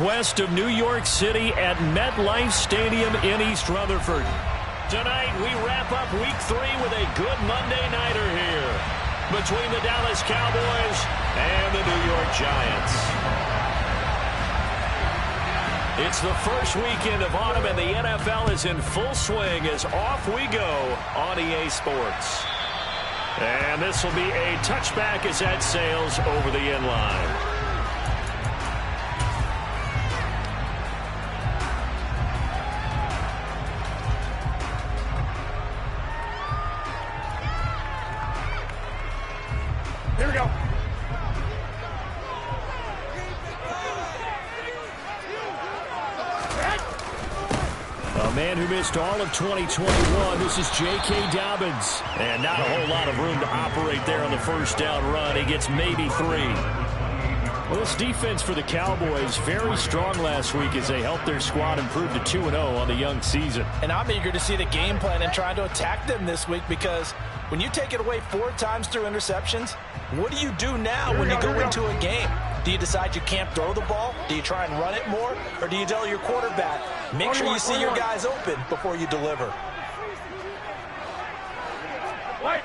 West of New York City at MetLife Stadium in East Rutherford. Tonight, we wrap up Week 3 with a good Monday nighter here between the Dallas Cowboys and the New York Giants. It's the first weekend of autumn, and the NFL is in full swing as off we go on EA Sports. And this will be a touchback as that sails over the end line. Here we go. A man who missed all of 2021, this is J.K. Dobbins. And not a whole lot of room to operate there on the first down run. He gets maybe 3. Well, this defense for the Cowboys, very strong last week as they helped their squad improve to 2-0 on the young season. And I'm eager to see the game plan and trying to attack them this week, because when you take it away 4 times through interceptions, what do you do now when you go into a game? Do you decide you can't throw the ball? Do you try and run it more? Or do you tell your quarterback, make sure you see your guys open before you deliver? Wait.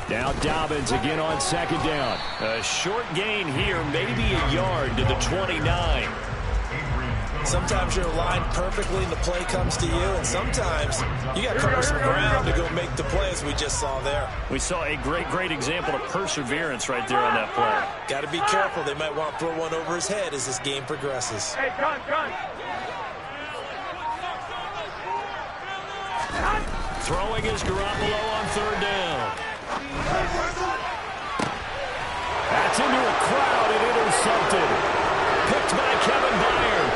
Now Dobbins again on second down. A short gain here, maybe a yard to the 29. Sometimes you're aligned perfectly and the play comes to you, and sometimes you got to cover some ground to go make the plays we just saw there. We saw a great example of perseverance right there on that play. Got to be careful. They might want to throw one over his head as this game progresses. Hey, gun. Throwing is Garoppolo on third down. That's into a crowd and intercepted. Picked by Kevin Byard.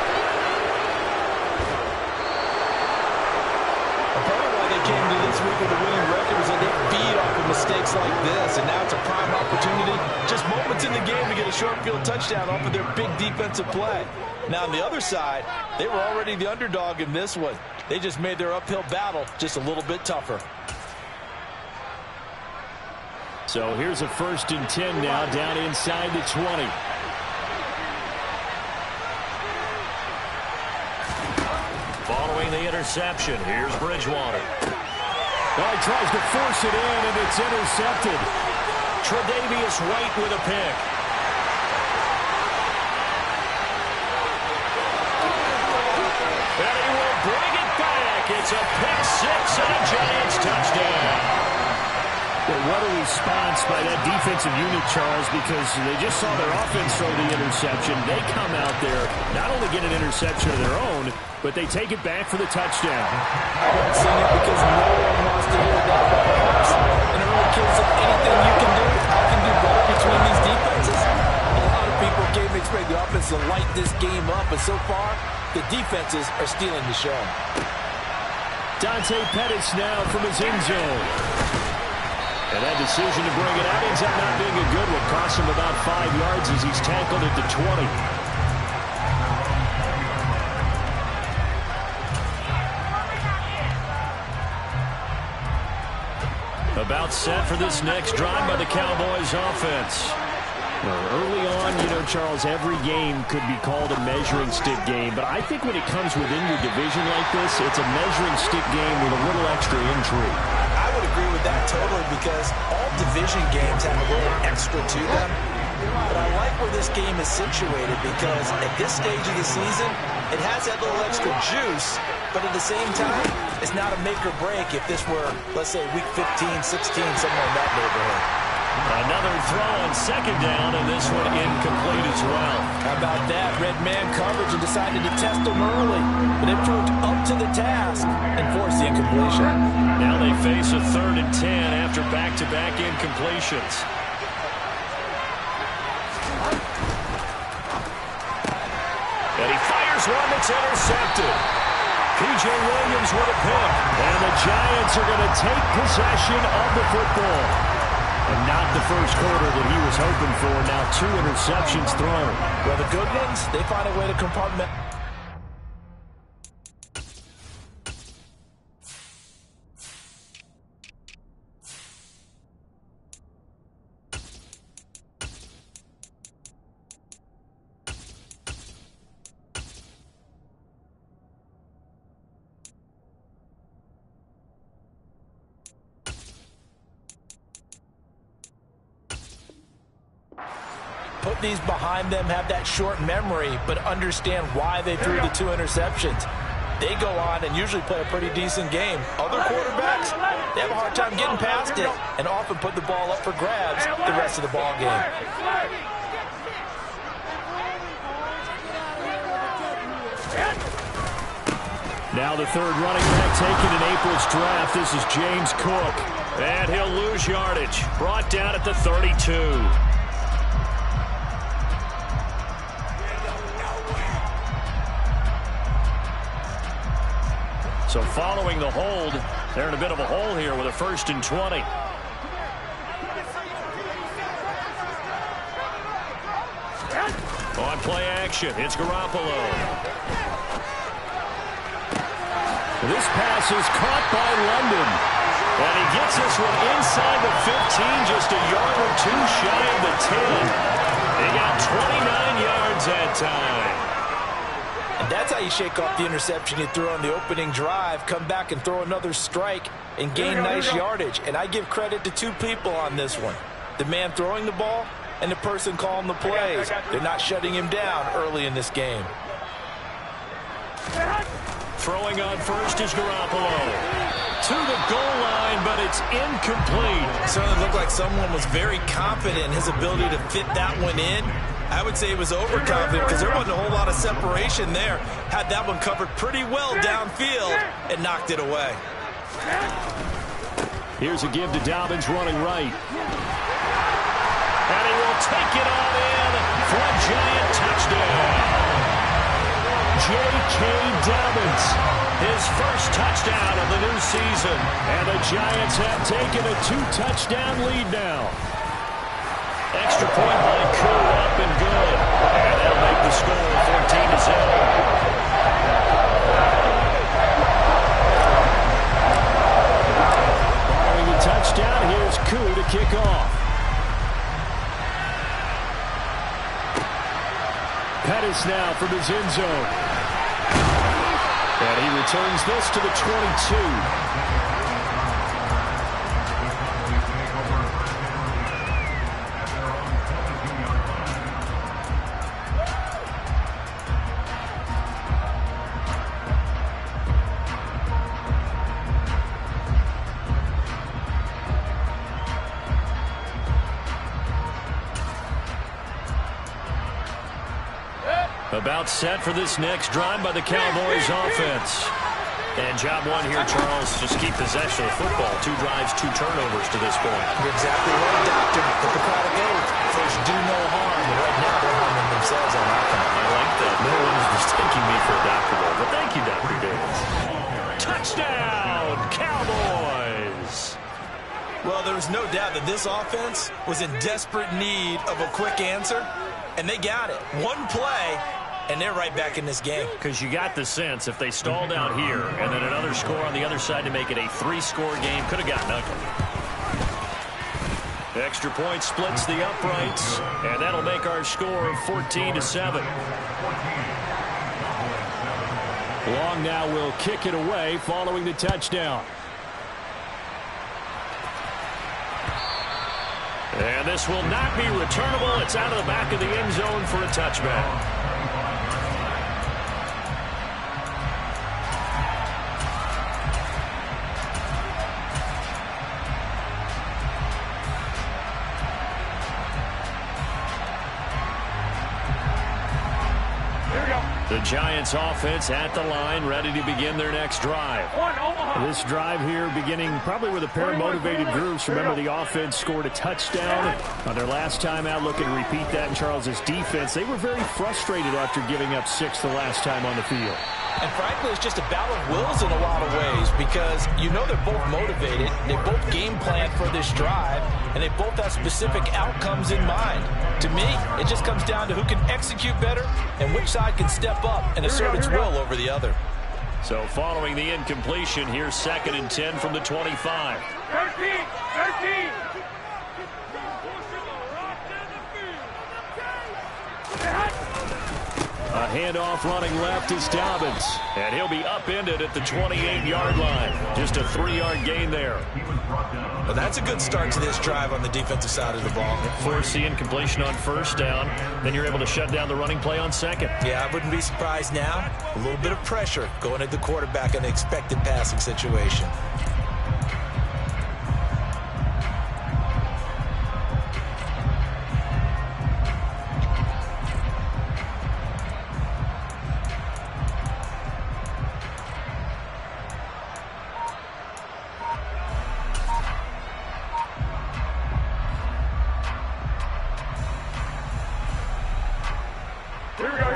Part of why they came to this week with a winning record is that they feed off of mistakes like this, and now it's a prime opportunity, just moments in the game, to get a short field touchdown off of their big defensive play. Now on the other side, they were already the underdog in this one. They just made their uphill battle just a little bit tougher. So here's a 1st and 10 now, down inside the 20. Following the interception, here's Bridgewater. Oh, he tries to force it in, and it's intercepted. Tre'Davious White with a pick. And he will bring it back. It's a pick 6 and a Giants touchdown. But what a response by that defensive unit, Charles, because they just saw their offense throw the interception. They come out there, not only get an interception of their own, but they take it back for the touchdown. I've seen it because no one wants to hear that. Perhaps in an early case of anything you can do, I can do better between these defenses. A lot of people came to expect the offense to light this game up, but so far, the defenses are stealing the show. Dante Pettis now from his end zone. And that decision to bring it out ends up not being a good one. Cost him about 5 yards as he's tackled at the 20. About set for this next drive by the Cowboys offense. Well, early on, Charles, every game could be called a measuring stick game. But I think when it comes within your division like this, it's a measuring stick game with a little extra intrigue. I would agree with that totally, because all division games have a little extra to them. But I like where this game is situated, because at this stage of the season, it has that little extra juice. But at the same time, it's not a make or break if this were, let's say, week 15, 16, somewhere in that neighborhood. Another throw on second down, and this one incomplete as well. How about that? Red man coverage and decided to test them early. But it proved up to the task and forced the incompletion. Now they face a 3rd and 10 after back-to-back incompletions. And he fires one that's intercepted. P.J. Williams with a pick. And the Giants are going to take possession of the football. And not the first quarter that he was hoping for. Now 2 interceptions thrown. Well, the good ones, they find a way to compartmentalize. put these behind them, have that short memory, but understand why they threw the 2 interceptions. They go on and usually play a pretty decent game. Other quarterbacks, they have a hard time getting past it and often put the ball up for grabs the rest of the ball game. Now the third running back taken in April's draft. This is James Cook. And he'll lose yardage. Brought down at the 32. So following the hold, they're in a bit of a hole here with a 1st and 20. On play action, it's Garoppolo. This pass is caught by London. And he gets this one inside the 15, just a yard or 2 shy of the 10. They got 29 yards that time. And that's how you shake off the interception you threw on the opening drive, come back and throw another strike and gain nice yardage. And I give credit to 2 people on this one. The man throwing the ball and the person calling the plays. They're not shutting him down early in this game. Throwing on first is Garoppolo. To the goal line, but it's incomplete. It certainly looked like someone was very confident in his ability to fit that one in. I would say he was overconfident because there wasn't a whole lot of separation there. Had that one covered pretty well downfield and knocked it away. Here's a give to Dobbins running right. And he will take it on in for a Giant touchdown. J.K. Dobbins, his first touchdown of the new season. And the Giants have taken a 2-touchdown lead now. Extra point by Koo, up and good. And that'll make the score 14-7. Following the touchdown, here's Koo to kick off. Pettis now from his end zone. And he returns this to the 22. About set for this next drive by the Cowboys offense. And job one here, Charles, just keep possession of the football. 2 drives, 2 turnovers to this point. You're exactly right, Doctor. But the product oath, first do no harm. And right now they're harming themselves on offense. I like that. No one is mistaking me for a Dr. Bowl. But thank you, Dr. Davis. Touchdown, Cowboys! Well, there was no doubt that this offense was in desperate need of a quick answer. And they got it. One play, and they're right back in this game. Because you got the sense if they stalled out here and then another score on the other side to make it a 3-score game, could have gotten ugly. Extra point splits the uprights, and that'll make our score 14-7. Long now will kick it away following the touchdown. And this will not be returnable. It's out of the back of the end zone for a touchback. The Giants offense at the line, ready to begin their next drive. This drive here beginning probably with a pair of motivated groups. Remember, the offense scored a touchdown on their last time out. Looking to repeat that in Charles's defense. They were very frustrated after giving up 6 the last time on the field. And frankly, it's just a battle of wills in a lot of ways because you know they're both motivated. They both game plan for this drive, and they both have specific outcomes in mind. To me, it just comes down to who can execute better and which side can step up and assert its will over the other. So following the incompletion, here's 2nd and 10 from the 25. 13. A handoff running left is Dobbins. And he'll be upended at the 28-yard line. Just a 3-yard gain there. Well, that's a good start to this drive on the defensive side of the ball. Force the incompletion on first down. Then you're able to shut down the running play on second. Yeah, I wouldn't be surprised now. A little bit of pressure going at the quarterback in an expected passing situation.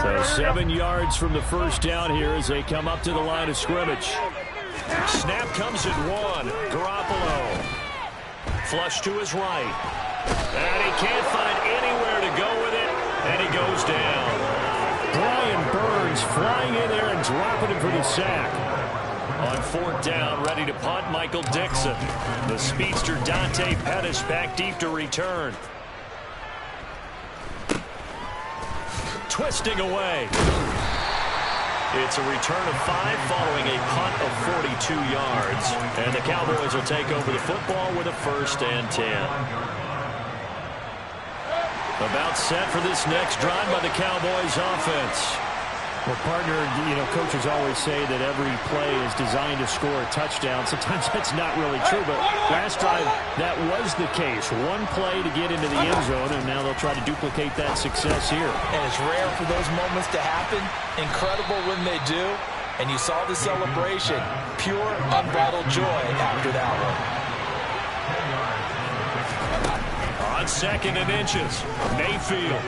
So 7 yards from the first down here as they come up to the line of scrimmage. Snap comes at 1. Garoppolo. Flush to his right. And he can't find anywhere to go with it. And he goes down. Brian Burns flying in there and dropping him for the sack. On 4th down, ready to punt, Michael Dixon. The speedster Dante Pettis back deep to return. Twisting away. It's a return of 5 following a punt of 42 yards. And the Cowboys will take over the football with a 1st and 10. About set for this next drive by the Cowboys offense. Well, partner, coaches always say that every play is designed to score a touchdown. Sometimes that's not really true, but last drive that was the case. One play to get into the end zone, and now they'll try to duplicate that success here. And it's rare for those moments to happen. Incredible when they do. And you saw the celebration. Pure, unbridled joy after that one. On 2nd and inches, Mayfield.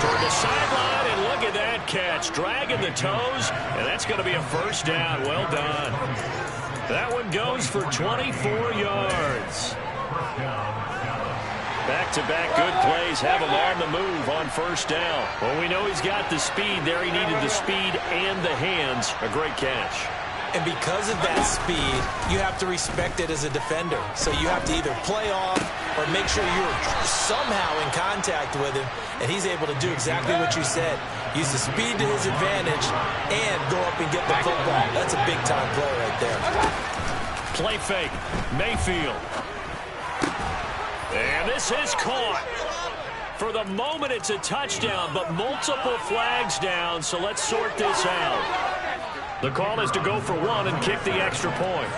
Toward the sideline, and look at that catch. Dragging the toes, and that's going to be a 1st down. Well done. That one goes for 24 yards. Back-to-back good plays have him on the move on 1st down. Well, we know he's got the speed there. He needed the speed and the hands. A great catch. And because of that speed, you have to respect it as a defender. So you have to either play off or make sure you're somehow in contact with him. And he's able to do exactly what you said. Use the speed to his advantage and go up and get the football. That's a big-time play right there. Play fake. Mayfield. And this is caught. For the moment, it's a touchdown, but multiple flags down, so let's sort this out. The call is to go for 1 and kick the extra point.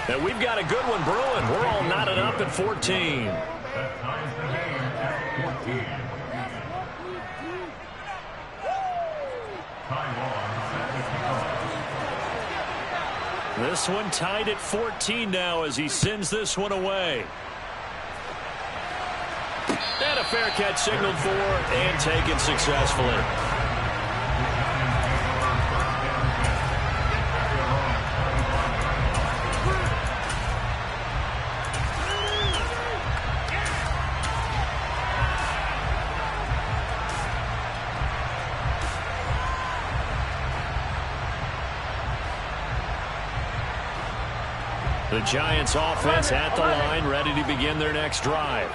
And we've got a good one brewing. We're all knotted up at 14. This one tied at 14 now as he sends this one away. And a fair catch signaled for and taken successfully. The Giants offense at the line, ready to begin their next drive.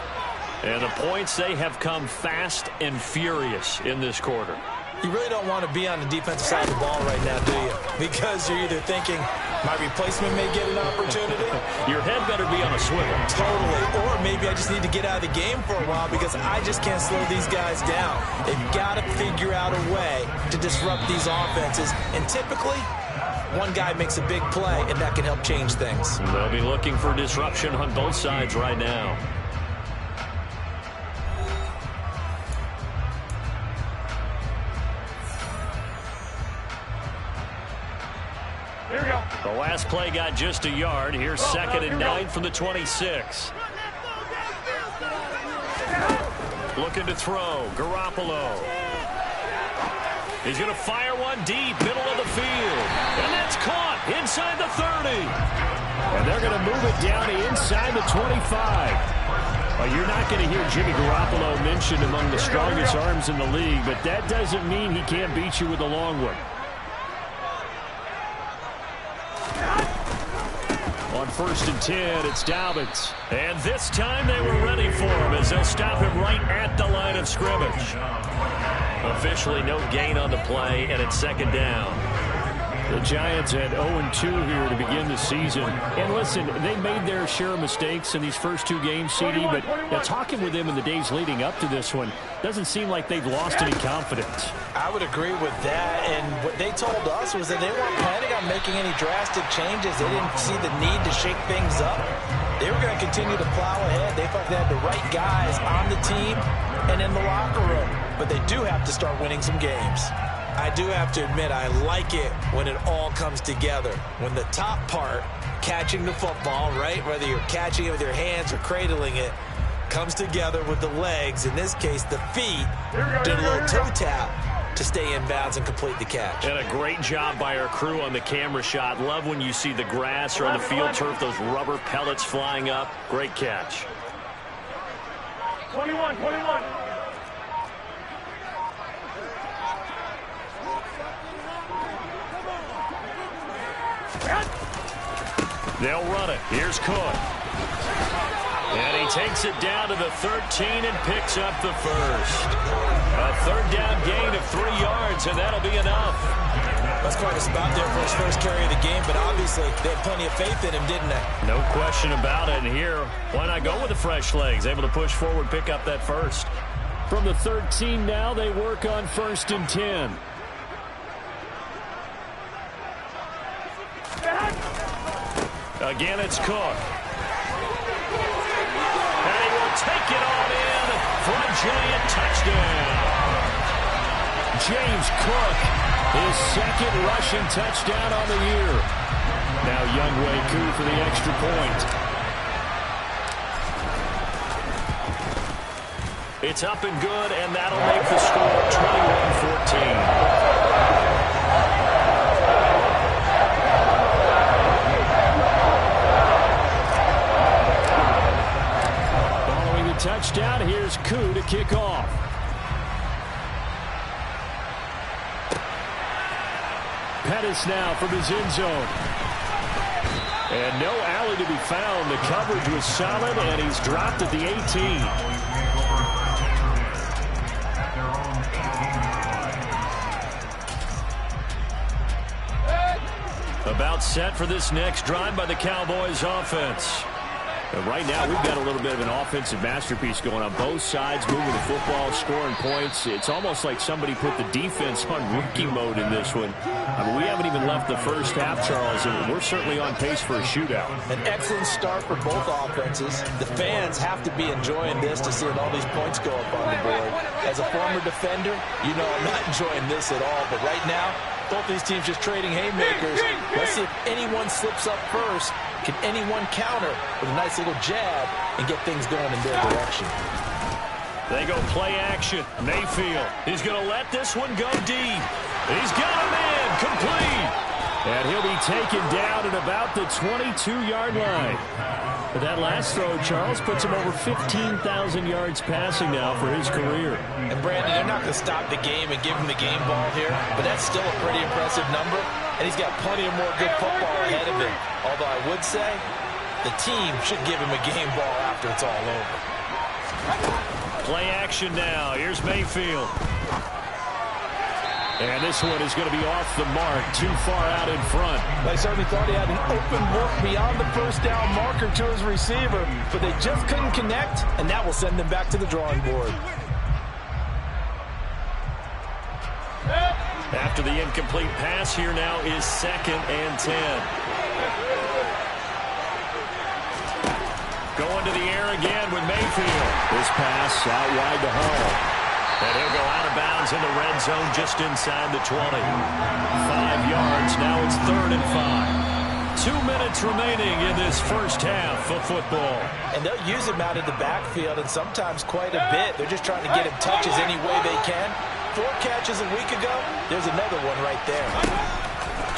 And the points, they have come fast and furious in this quarter. You really don't want to be on the defensive side of the ball right now, do you? Because you're either thinking, my replacement may get an opportunity. Your head better be on a swivel. Totally. Or maybe I just need to get out of the game for a while because I just can't slow these guys down. They've got to figure out a way to disrupt these offenses. And typically, one guy makes a big play, and that can help change things. They'll be looking for disruption on both sides right now. Here we go. The last play got just a yard. Here's 2nd and 9 from the 26. Looking to throw. Garoppolo. He's going to fire one deep, middle of the field. And that's caught inside the 30. And they're going to move it down to inside the 25. Well, you're not going to hear Jimmy Garoppolo mentioned among the strongest arms in the league, but that doesn't mean he can't beat you with a long one. On On 1st and 10, it's Dobbins. And this time they were ready for him as they'll stop him right at the line of scrimmage. Officially no gain on the play, and it's 2nd down. The Giants had 0-2 here to begin the season. And listen, they made their share of mistakes in these first 2 games, CD, but talking with them in the days leading up to this one, doesn't seem like they've lost any confidence. I would agree with that, and what they told us was that they weren't planning on making any drastic changes. They didn't see the need to shake things up. They were going to continue to plow ahead. They felt they had the right guys on the team and in the locker room, but they do have to start winning some games. I do have to admit, I like it when it all comes together. When the top part, catching the football, right, whether you're catching it with your hands or cradling it, comes together with the legs, in this case the feet, did a little toe tap to stay in bounds and complete the catch. And a great job by our crew on the camera shot. Love when you see the grass or on the field turf, those rubber pellets flying up. Great catch. 21. They'll run it. Here's Cook. And he takes it down to the 13 and picks up the first. A 3rd down gain of 3 yards, and that'll be enough. That's quite a spot there for his first carry of the game, but obviously they had plenty of faith in him, didn't they? No question about it. And here, why not go with the fresh legs? Able to push forward, pick up that first. From the 13 now, they work on 1st and 10. Again, it's Cook. And he will take it on in for a giant touchdown. James Cook, his 2nd rushing touchdown on the year. Now Younghoe Koo for the extra point. It's up and good, and that'll make the score 21-14. Touchdown. Here's Koo to kick off. Pettis now from his end zone. And no alley to be found. The coverage was solid, and he's dropped at the 18. About set for this next drive by the Cowboys offense. Right now, we've got a little bit of an offensive masterpiece going on both sides, moving the football, scoring points. It's almost like somebody put the defense on rookie mode in this one. I mean, we haven't even left the first half, Charles, and we're certainly on pace for a shootout. An excellent start for both offenses. The fans have to be enjoying this to see all these points go up on the board. As a former defender, you know I'm not enjoying this at all, but right now, both these teams just trading haymakers. Let's see if anyone slips up first. Can anyone counter with a nice little jab and get things going in their direction? They go play action. Mayfield. He's going to let this one go deep. He's got him in. Complete. And he'll be taken down at about the 22-yard line. But that last throw, Charles, puts him over 15,000 yards passing now for his career. And, Brandon, they're not going to stop the game and give him the game ball here, but that's still a pretty impressive number, and he's got plenty of more good football ahead of him. Although I would say the team should give him a game ball after it's all over. Play action now. Here's Mayfield. And this one is going to be off the mark, too far out in front. They certainly thought he had an open look beyond the first down marker to his receiver, but they just couldn't connect, and that will send them back to the drawing board. After the incomplete pass, here now is 2nd and 10. Going to the air again with Mayfield. This pass out wide to Hall. And he'll go out of bounds in the red zone just inside the 20. 5 yards. Now it's 3rd and 5. 2 minutes remaining in this first half of football. And they'll use him out of the backfield, and sometimes quite a bit. They're just trying to get him touches any way they can. 4 catches a week ago. There's another one right there.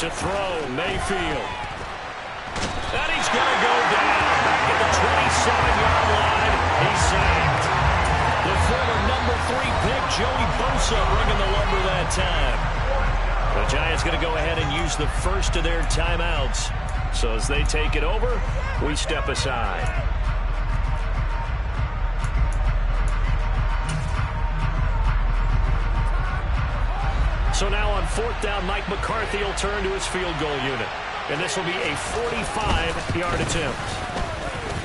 To throw, Mayfield. And he's going to go down. Back at the 27-yard line. He's sacked. The former number 3 pick, Joey Bosa, bringing the lumber that time. The Giants going to go ahead and use the first of their timeouts. So as they take it over, we step aside. So now on 4th down, Mike McCarthy will turn to his field goal unit. And this will be a 45-yard attempt.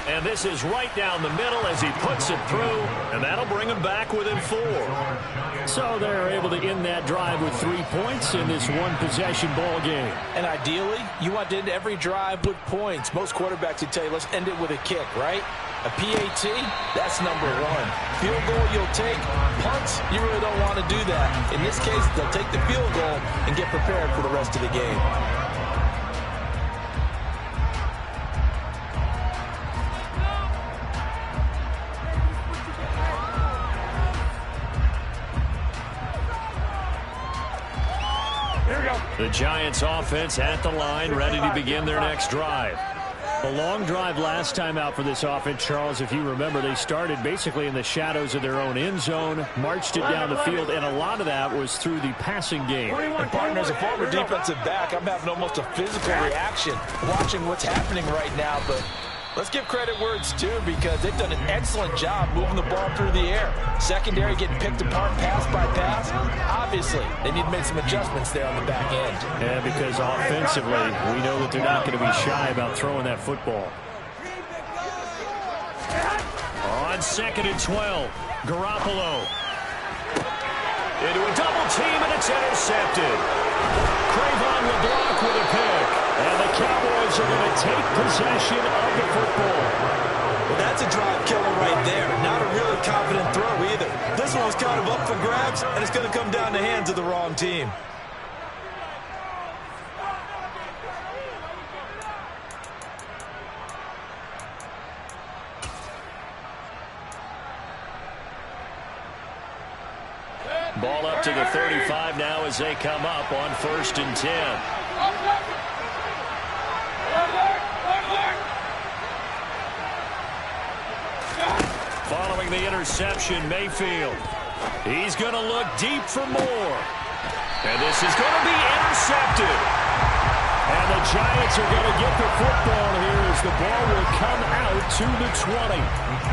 And this is right down the middle as he puts it through, and that'll bring him back within 4. So they're able to end that drive with 3 points in this one-possession ball game. And ideally, you want to end every drive with points. Most quarterbacks would tell you, let's end it with a kick, right? A PAT, that's number 1. Field goal you'll take. Punts, you really don't want to do that. In this case, they'll take the field goal and get prepared for the rest of the game. The Giants offense at the line, ready to begin their next drive. A long drive last time out for this offense, Charles. If you remember, they started basically in the shadows of their own end zone, marched it down the field, and a lot of that was through the passing game. And partner, as a former defensive back, I'm having almost a physical reaction watching what's happening right now, but let's give credit where it's due because they've done an excellent job moving the ball through the air. Secondary getting picked apart pass by pass. Obviously, they need to make some adjustments there on the back end. Yeah, because offensively, we know that they're not going to be shy about throwing that football. On 2nd and 12, Garoppolo. Into a double team, and it's intercepted. Trayvon LeBlanc with a pick. And the Cowboys are going to take possession of the football. Well, that's a drive killer right there. Not a really confident throw either. This one was kind of up for grabs, and it's going to come down the hands of the wrong team. Ball up to the 35 now as they come up on 1st and 10. Following the interception, Mayfield. He's going to look deep for more. And this is going to be intercepted. And the Giants are going to get the football here as the ball will come out to the 20.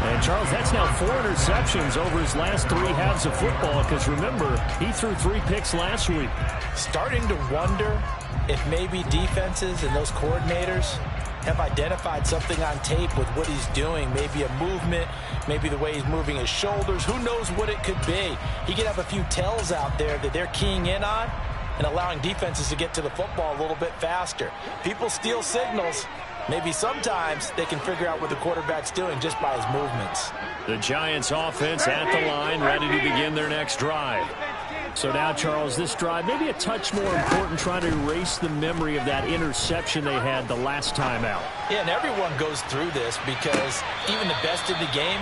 And, Charles, that's now 4 interceptions over his last 3 halves of football because, remember, he threw 3 picks last week. Starting to wonder if maybe defenses and those coordinators have identified something on tape with what he's doing. Maybe a movement, maybe the way he's moving his shoulders. Who knows what it could be? He could have a few tells out there that they're keying in on and allowing defenses to get to the football a little bit faster. People steal signals. Maybe sometimes they can figure out what the quarterback's doing just by his movements. The Giants offense at the line, ready to begin their next drive. So now, Charles, this drive maybe a touch more important, trying to erase the memory of that interception they had the last time out. Yeah, and everyone goes through this because even the best in the game,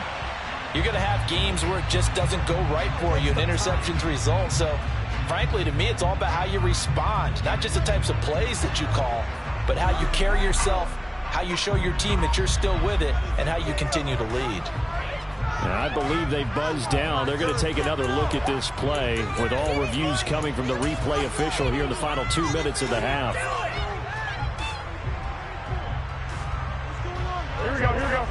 you're going to have games where it just doesn't go right for you and interceptions result. So, frankly, to me, it's all about how you respond, not just the types of plays that you call, but how you carry yourself, how you show your team that you're still with it, and how you continue to lead. And I believe they buzzed down. They're going to take another look at this play with all reviews coming from the replay official here in the final 2 minutes of the half. Here we go, here we go.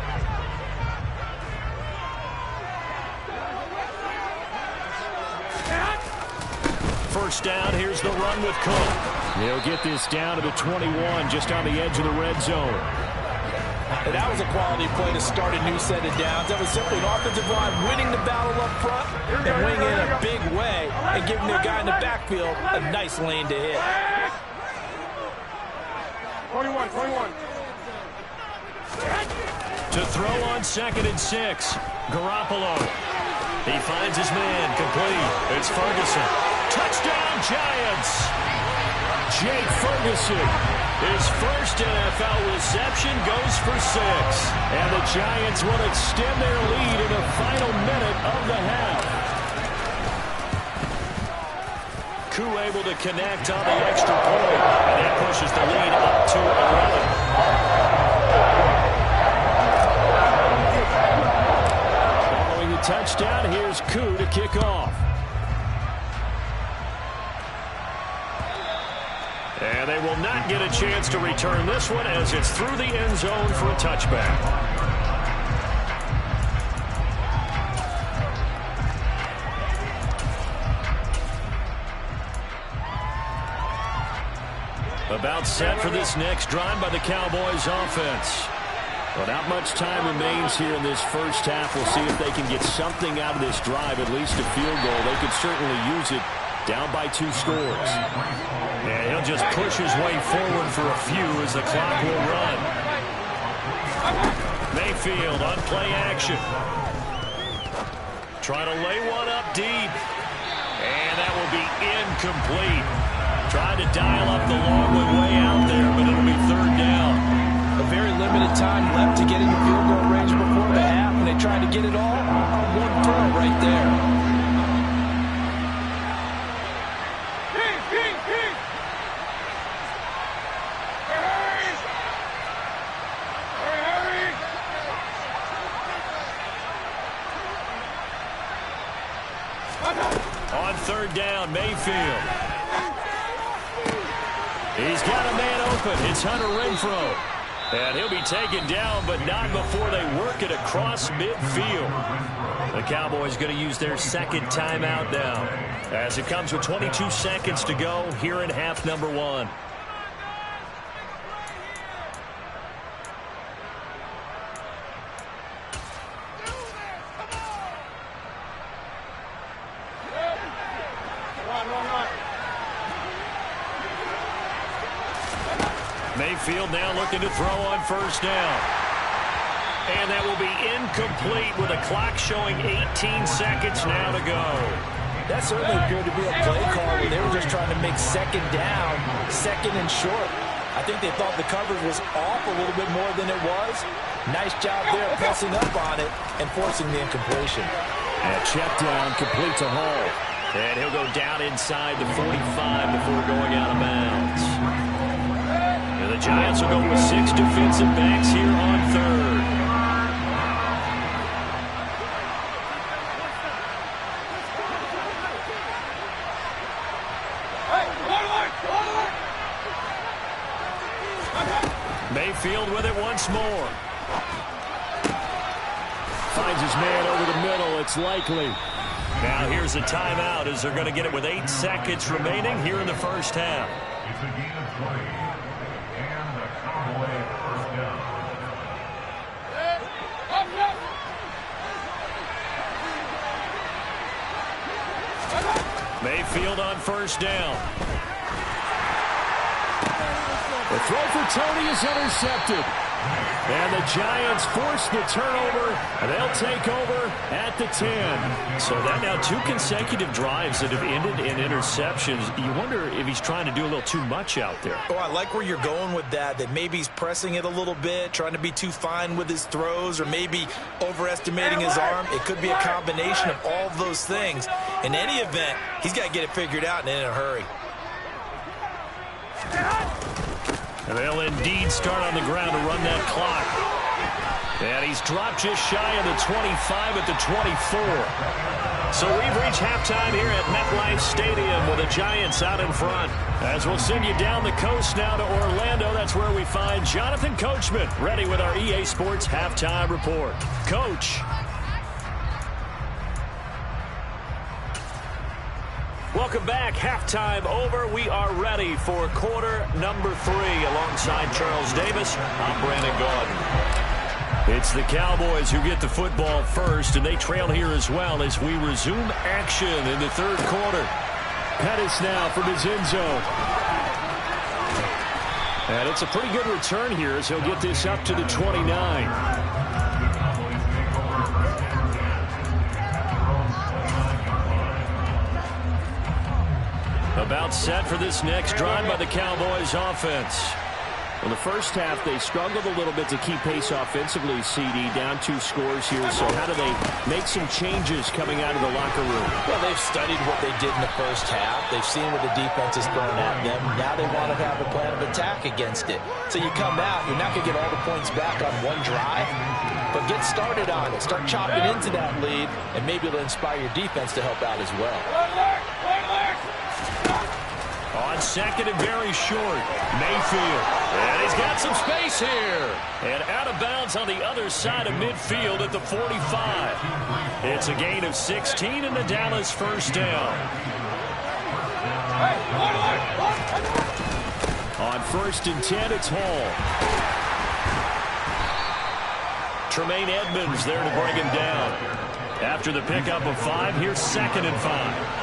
First down, here's the run with Cook. They'll get this down to the 21, just on the edge of the red zone. And that was a quality play to start a new set of downs. That was simply an offensive line winning the battle up front and winning in a big way and giving the guy in the backfield a nice lane to hit. 21. To throw on 2nd and 6, Garoppolo. He finds his man, complete. It's Ferguson. Touchdown, Giants! Jake Ferguson. His first NFL reception goes for 6. And the Giants will extend their lead in the final minute of the half. Koo able to connect on the extra point. And that pushes the lead up to 11. Following the touchdown, here's Koo to kick off. And And they will not get a chance to return this one as it's through the end zone for a touchback. About set for this next drive by the Cowboys offense. Well, not much time remains here in this first half. We'll see if they can get something out of this drive, at least a field goal. They could certainly use it down by 2 scores. And he'll just push his way forward for a few as the clock will run. Mayfield on play action. Trying to lay one up deep. And that will be incomplete. Trying to dial up the long one way out there, but it'll be 3rd down. A very limited time left to get into field goal range before the half, and they tried to get it all on one throw right there. On 3rd down, Mayfield. He's got a man open. It's Hunter Renfrow. And he'll be taken down, but not before they work it across midfield. The Cowboys going to use their 2nd timeout now, as it comes with 22 seconds to go here in half number 1. Mayfield now looking to throw on 1st down. And that will be incomplete with a clock showing 18 seconds now to go. That certainly appeared to be a play call where they were just trying to make 2nd down, 2nd and short. I think they thought the coverage was off a little bit more than it was. Nice job there pressing up on it and forcing the incompletion. And check down complete to Hall. And he'll go down inside the 45 before going out of bounds. The Giants will go with 6 defensive backs here on 3rd. Mayfield with it once more. Finds his man over the middle. It's likely. Now here's a timeout as they're going to get it with 8 seconds remaining here in the first half. Mayfield on 1st down. The throw for Tony is intercepted. And the Giants force the turnover, and they'll take over at the 10. So that now 2 consecutive drives that have ended in interceptions. You wonder if he's trying to do a little too much out there. Oh, I like where you're going with that maybe he's pressing it a little bit, trying to be too fine with his throws, or maybe overestimating his arm. It could be a combination of all of those things. In any event, he's got to get it figured out and in a hurry. And they'll indeed start on the ground to run that clock. And he's dropped just shy of the 25 at the 24. So we've reached halftime here at MetLife Stadium with the Giants out in front. As we'll send you down the coast now to Orlando, that's where we find Jonathan Coachman ready with our EA Sports Halftime Report. Coach. Welcome back. Halftime over. We are ready for quarter number 3 alongside Charles Davis. I'm Brandon Gaudin. It's the Cowboys who get the football first, and they trail here as well as we resume action in the 3rd quarter. Pettis now from his end zone. And it's a pretty good return here as he'll get this up to the 29. About set for this next drive by the Cowboys offense. Well, the first half, they struggled a little bit to keep pace offensively, CD, down 2 scores here. So how do they make some changes coming out of the locker room? Well, they've studied what they did in the first half. They've seen what the defense is throwing at them. Now they want to have a plan of attack against it. So you come out, you're not going to get all the points back on one drive, but get started on it. Start chopping into that lead, and maybe it'll inspire your defense to help out as well. On second and very short. Mayfield. And he's got some space here. And out of bounds on the other side of midfield at the 45. It's a gain of 16 and the Dallas first down. On 1st and 10, it's Hall. Tremaine Edmonds there to bring him down. After the pickup of 5, here's 2nd and 5.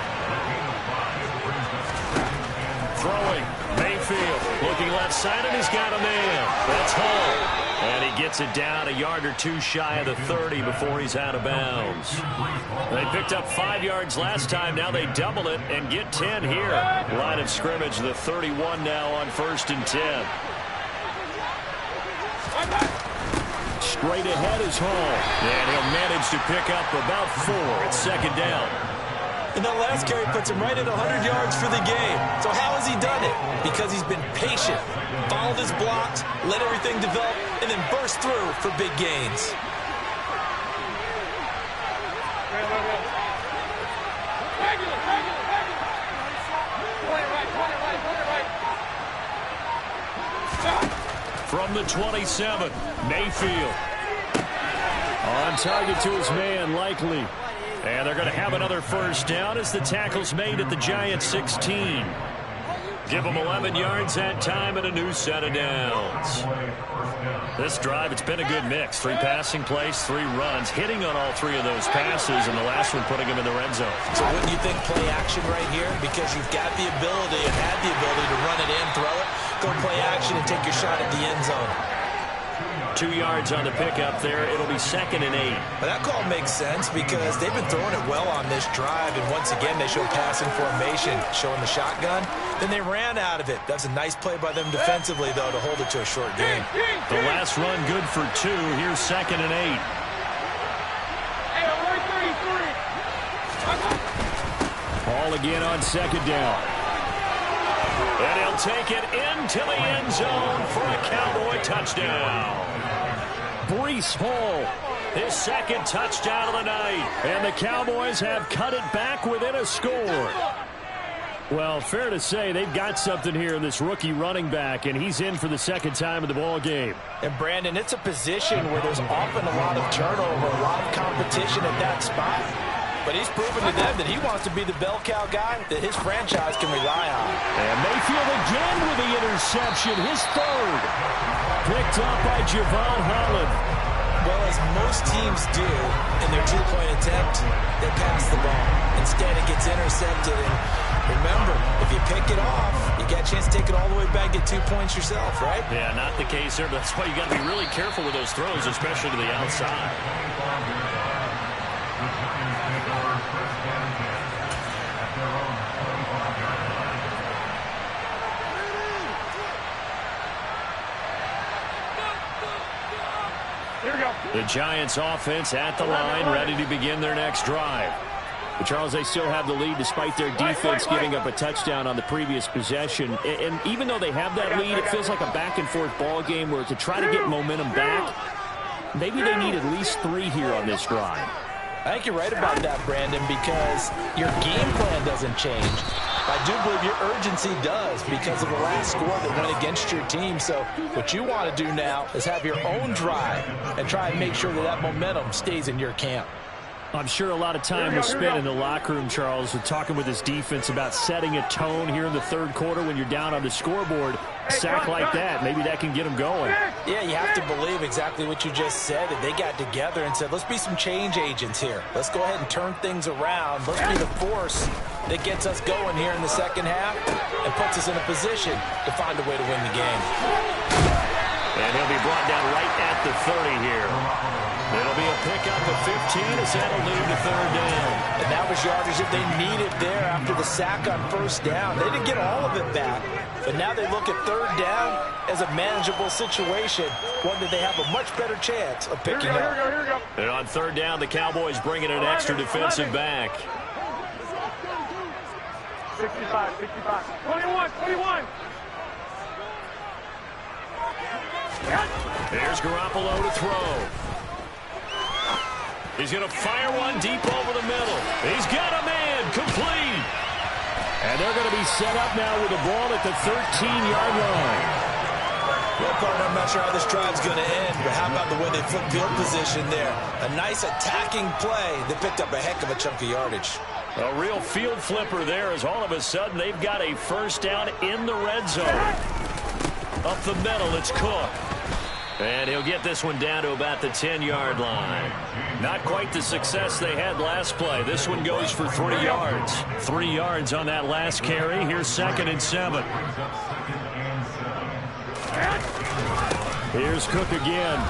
Throwing. Mayfield looking left side, and he's got a man. That's Hall. And he gets it down a yard or 2 shy of the 30 before he's out of bounds. They picked up 5 yards last time. Now they double it and get 10 here. Line of scrimmage, the 31 now on 1st and 10. Straight ahead is Hall. And he'll manage to pick up about 4. It's 2nd down. And that last carry puts him right at 100 yards for the game. So how has he done it? Because he's been patient, followed his blocks, let everything develop, and then burst through for big gains. From the 27, Mayfield. On target to his man, Likely. And they're going to have another first down as the tackle's made at the Giants' 16. Give them 11 yards that time and a new set of downs. This drive, it's been a good mix. 3 passing plays, 3 runs, hitting on all 3 of those passes, and the last one putting him in the red zone. So wouldn't you think play action right here? Because you've got the ability and had the ability to run it in, throw it, go play action, and take your shot at the end zone. 2 yards on the pickup there. It'll be 2nd and 8. But that call makes sense because they've been throwing it well on this drive, and once again they show passing formation, showing the shotgun. Then they ran out of it. That's a nice play by them defensively, though, to hold it to a short game. The last run good for 2. Here's 2nd and 8. Hall again on 2nd down. And he'll take it into the end zone for a Cowboy touchdown. Breece Hall, his 2nd touchdown of the night. And the Cowboys have cut it back within a score. Well, fair to say they've got something here in this rookie running back, and he's in for the 2nd time of the ball game. And, Brandon, it's a position where there's often a lot of turnover, a lot of competition at that spot. But he's proven to them that he wants to be the bell cow guy that his franchise can rely on. And Mayfield again with the interception, his 3rd. Picked up by Javon Holland. Well, as most teams do in their 2-point attempt, they pass the ball. Instead, it gets intercepted. And remember, if you pick it off, you got a chance to take it all the way back, get 2 points yourself, right? Yeah, not the case there. But that's why you got to be really careful with those throws, especially to the outside. The Giants offense at the line, ready to begin their next drive. But Charles, they still have the lead despite their defense giving up a touchdown on the previous possession. And even though they have that lead, it feels like a back-and-forth ball game where to try to get momentum back, maybe they need at least 3 here on this drive. I think you're right about that, Brandon, because your game plan doesn't change. I do believe your urgency does because of the last score that went against your team. So what you want to do now is have your own drive and try and make sure that that momentum stays in your camp. I'm sure a lot of time was spent in the locker room, Charles, with talking with his defense about setting a tone here in the 3rd quarter when you're down on the scoreboard. A sack like that, maybe that can get them going. Yeah, you have to believe exactly what you just said. That they got together and said, let's be some change agents here. Let's go ahead and turn things around. Let's be the force that gets us going here in the 2nd half and puts us in a position to find a way to win the game. And he'll be brought down right at the 30 here. It'll be a pickup of 15 as that'll lead to 3rd down. And that was yardage that they needed there after the sack on 1st down. They didn't get all of it back, but now they look at 3rd down as a manageable situation, one that they have a much better chance of picking up. Here we go. And on 3rd down, the Cowboys bringing an extra defensive back. 65, 21. Here's Garoppolo to throw. He's going to fire one deep over the middle. He's got a man, complete. And they're going to be set up now with the ball at the 13-yard line. Well, partner, I'm not sure how this drive's going to end, but how about the way they flip field position there? A nice attacking play that picked up a heck of a chunk of yardage. A real field flipper there as all of a sudden they've got a first down in the red zone. Up the middle, it's Cook. And he'll get this one down to about the 10-yard line. Not quite the success they had last play. This one goes for 3 yards. 3 yards on that last carry. Here's 2nd and 7. Here's Cook again.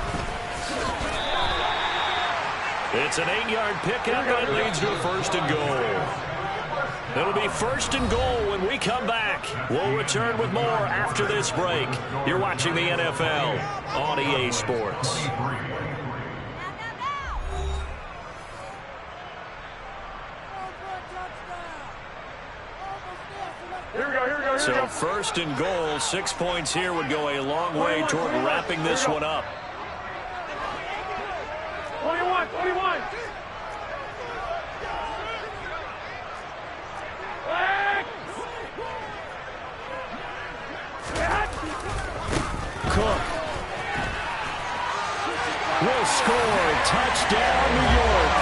It's an 8-yard pickup that leads to a 1st and goal. It'll be 1st and goal when we come back. We'll return with more after this break. You're watching the NFL on EA Sports. So 1st and goal, 6 points here would go a long way toward wrapping this one up. 21. Cook will score. Touchdown, New York.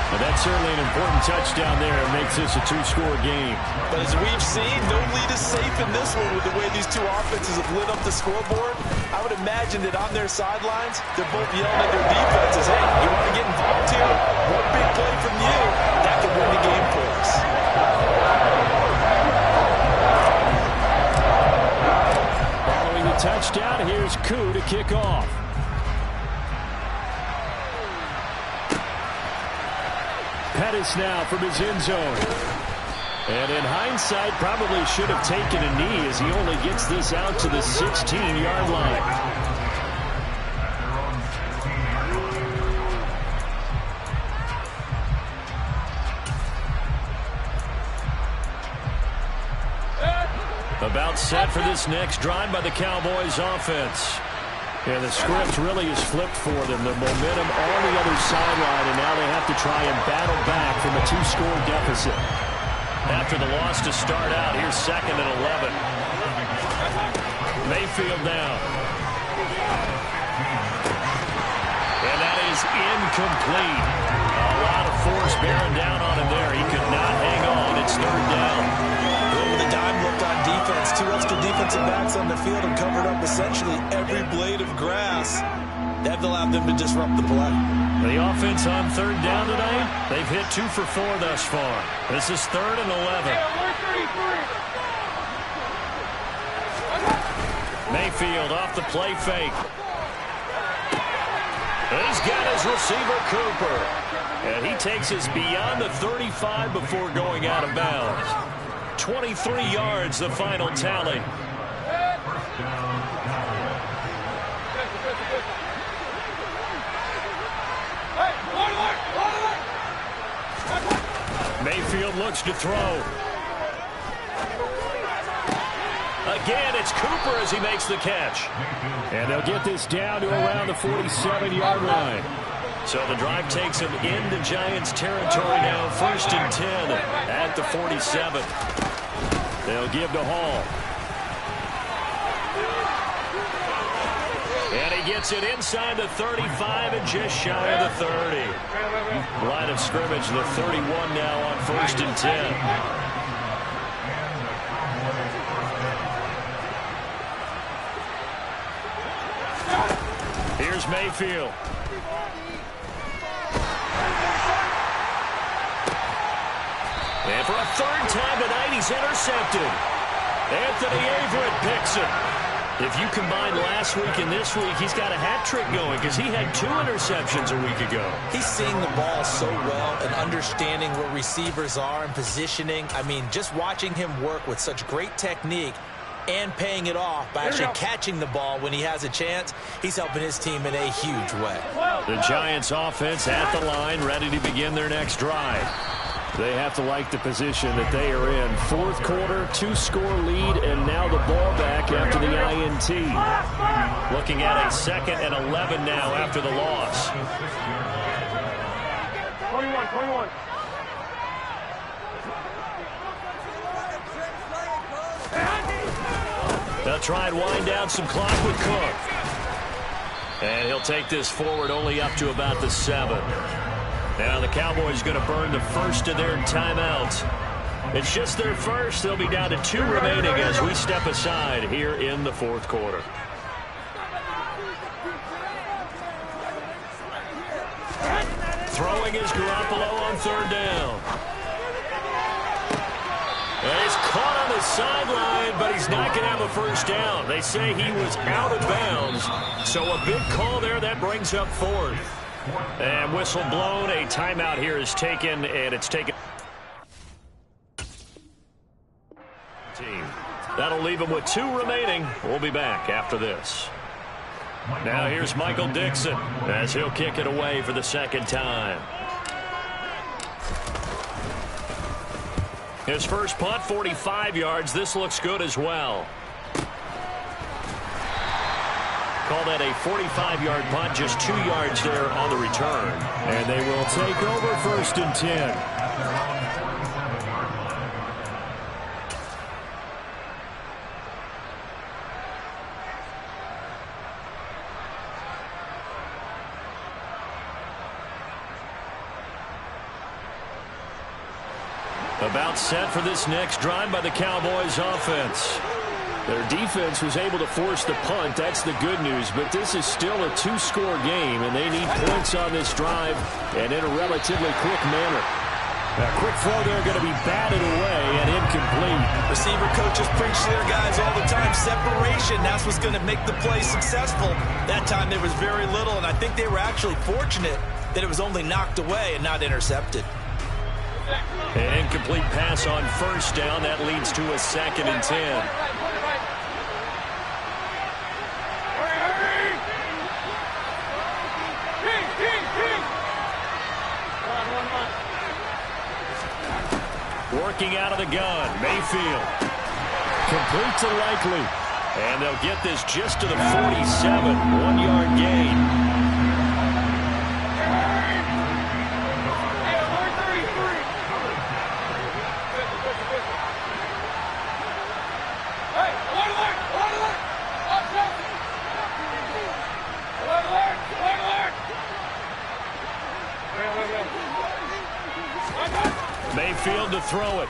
Well, that's certainly an important touchdown there. It makes this a 2-score game. But as we've seen, no lead is safe in this one with the way these two offenses have lit up the scoreboard. I would imagine that on their sidelines, they're both yelling at their defenses, hey, you want to get involved here? One big play from you, that could win the game for us. Following the touchdown, here's Koo to kick off. Pettis now from his end zone. And in hindsight, probably should have taken a knee as he only gets this out to the 16-yard line. About set for this next drive by the Cowboys offense. Yeah, the script really is flipped for them. The momentum on the other sideline, and now they have to try and battle back from a 2-score deficit. After the loss to start out, here's 2nd and 11. Mayfield down. And that is incomplete. A lot of force bearing down on him there. He could not hang on. It's 3rd down. With a dime look on defense, 2 extra defensive backs on the field and covered up essentially every blade of grass. That allowed them to disrupt the play. The offense on 3rd down tonight, they've hit 2 for 4 thus far. This is 3rd and 11. Mayfield off the play fake. He's got his receiver, Cooper. And he takes us beyond the 35 before going out of bounds. 23 yards, the final tally. Mayfield looks to throw. Again, it's Cooper as he makes the catch. And they'll get this down to around the 47-yard line. So the drive takes him into Giants territory now. 1st and 10 at the 47. They'll give to Hall. And he gets it inside the 35 and just shy of the 30. Line of scrimmage, the 31 now on 1st and 10. Here's Mayfield. And for a 3rd time tonight, he's intercepted. Anthony Averett picks it. If you combine last week and this week, he's got a hat trick going because he had 2 interceptions a week ago. He's seeing the ball so well and understanding where receivers are and positioning. I mean, just watching him work with such great technique and paying it off by actually catching the ball when he has a chance, he's helping his team in a huge way. The Giants offense at the line, ready to begin their next drive. They have to like the position that they are in. 4th quarter, 2-score lead, and now the ball back after the INT. Looking at a 2nd and 11 now after the loss. 21. try and wind down some clock with Cook. And he'll take this forward only up to about the 7. Now the Cowboys going to burn the first of their timeouts. It's just their first. They'll be down to 2 remaining as we step aside here in the fourth quarter. Throwing is Garoppolo on 3rd down. And he's caught on the sideline, but he's not going to have a first down. They say he was out of bounds. So a big call there. That brings up 4th. And whistle blown. A timeout here is taken, and it's taken. That'll leave him with 2 remaining. We'll be back after this. Now here's Michael Dixon as he'll kick it away for the 2nd time. His first punt, 45 yards. This looks good as well. Call that a 45-yard punt, just 2 yards there on the return. And they will take over 1st and 10. About set for this next drive by the Cowboys offense. Their defense was able to force the punt. That's the good news. But this is still a 2-score game, and they need points on this drive and in a relatively quick manner. A quick throw there going to be batted away and incomplete. Receiver coaches preach to their guys all the time. Separation, that's what's going to make the play successful. That time there was very little, and I think they were actually fortunate that it was only knocked away and not intercepted. An incomplete pass on 1st down. That leads to a 2nd and 10. Working out of the gun, Mayfield. Complete to Likely. And they'll get this just to the 47. 1-yard gain. Mayfield to throw it.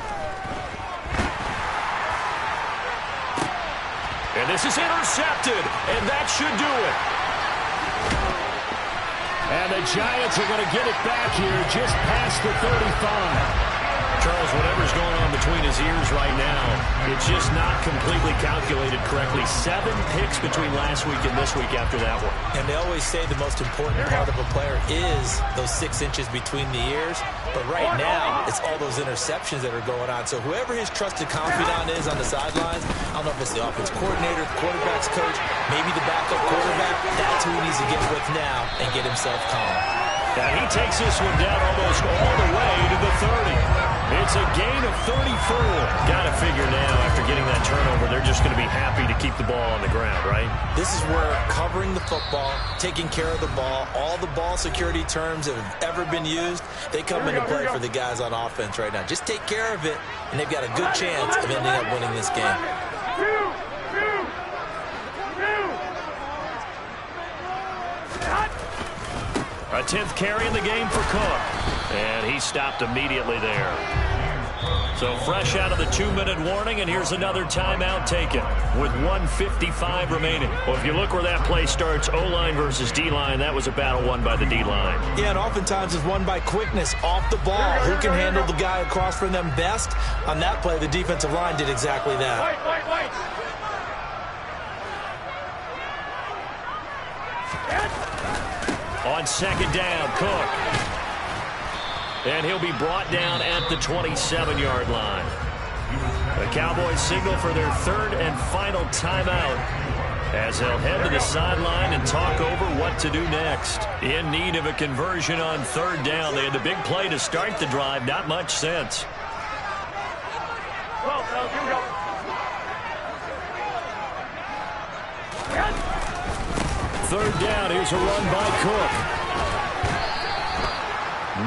And this is intercepted, and that should do it. And the Giants are going to get it back here just past the 35. Charles, whatever's going on between his ears right now, it's just not completely calculated correctly. 7 picks between last week and this week after that one. And they always say the most important part of a player is those 6 inches between the ears. But right now, it's all those interceptions that are going on. So whoever his trusted confidant is on the sidelines, I don't know if it's the offense coordinator, the quarterback's coach, maybe the backup quarterback, that's who he needs to get with now and get himself calm. Now he takes this one down almost all the way to the 30. It's a gain of 34. Got to figure now, after getting that turnover, they're just going to be happy to keep the ball on the ground, right? This is where covering the football, taking care of the ball, all the ball security terms that have ever been used, they come into play for the guys on offense right now. Just take care of it, and they've got a good chance of ending up winning this game. A 10th carry in the game for Cook. And he stopped immediately there. So fresh out of the 2-minute warning, and here's another timeout taken with 1:55 remaining. Well, if you look where that play starts, O-line versus D-line, that was a battle won by the D-line. Yeah, and oftentimes it's won by quickness off the ball. Who can handle the guy across from them best? On that play, the defensive line did exactly that. On 2nd down, Cook. And he'll be brought down at the 27-yard line. The Cowboys signal for their 3rd and final timeout as they'll head to the sideline and talk over what to do next. In need of a conversion on 3rd down. They had the big play to start the drive. Not much sense. Well, here we go. 3rd down. Here's a run by Cook.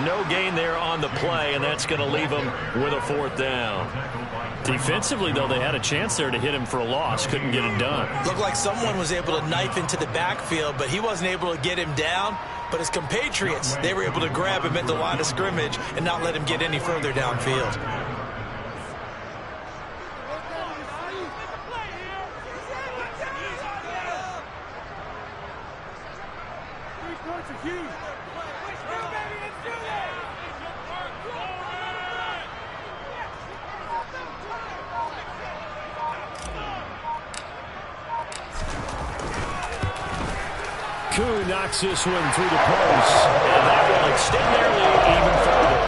No gain there on the play, and that's going to leave them with a 4th down. Defensively, though, they had a chance there to hit him for a loss. Couldn't get it done. Looked like someone was able to knife into the backfield, but he wasn't able to get him down. But his compatriots, they were able to grab him at the line of scrimmage and not let him get any further downfield. Koo knocks this one through the post. And that will extend their lead even further.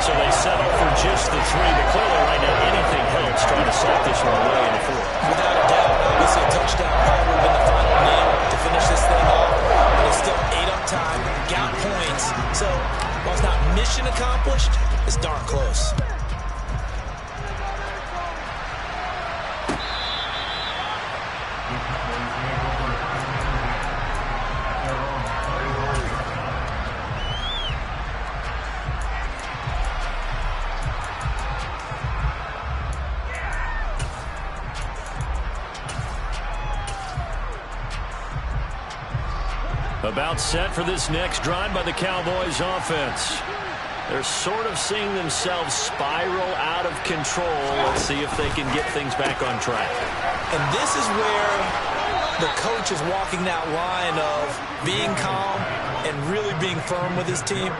So they settle for just the 3. But clearly right now anything helps trying to slap this one away in the 4th. Without a doubt, obviously a touchdown probably would have been the final nail to finish this thing off. But it's still 8 up time, got points. So while it's not mission accomplished, it's darn close. About set for this next drive by the Cowboys offense. They're sort of seeing themselves spiral out of control. Let's see if they can get things back on track. And this is where the coach is walking that line of being calm and really being firm with his team.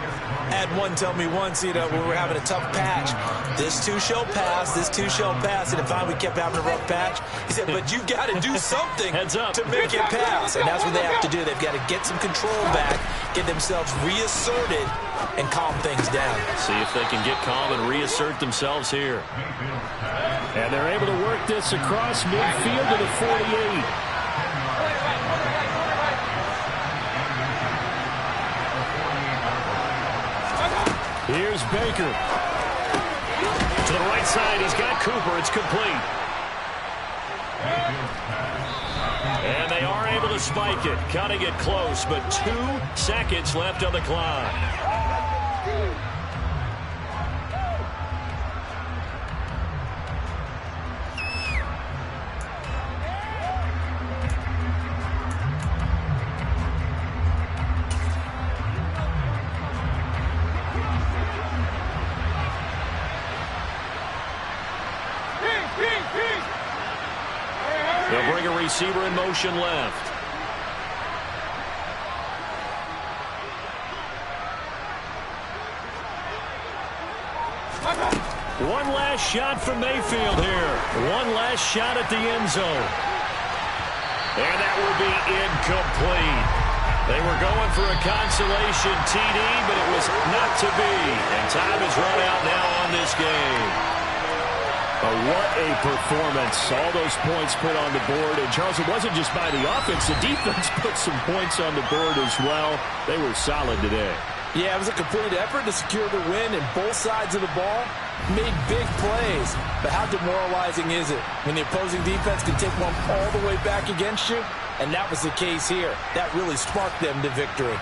I had one tell me once, when we were having a tough patch, this too shall pass, this too shall pass. And finally we kept having a rough patch. He said, but you got to do something to make it pass. And that's what they have to do. They've got to get some control back, get themselves reasserted, and calm things down. See if they can get calm and reassert themselves here. And they're able to work this across midfield to the 48. Here's Baker. To the right side, he's got Cooper. It's complete. And they are able to spike it, cutting it close, but 2 seconds left on the clock. They'll bring a receiver in motion left. One last shot from Mayfield here. One last shot at the end zone. And that will be incomplete. They were going for a consolation TD, but it was not to be. And time has run out now on this game. What a performance. All those points put on the board. And, Charles, it wasn't just by the offense. The defense put some points on the board as well. They were solid today. Yeah, it was a complete effort to secure the win, and both sides of the ball made big plays. But how demoralizing is it when the opposing defense can take one all the way back against you? And that was the case here. That really sparked them to victory.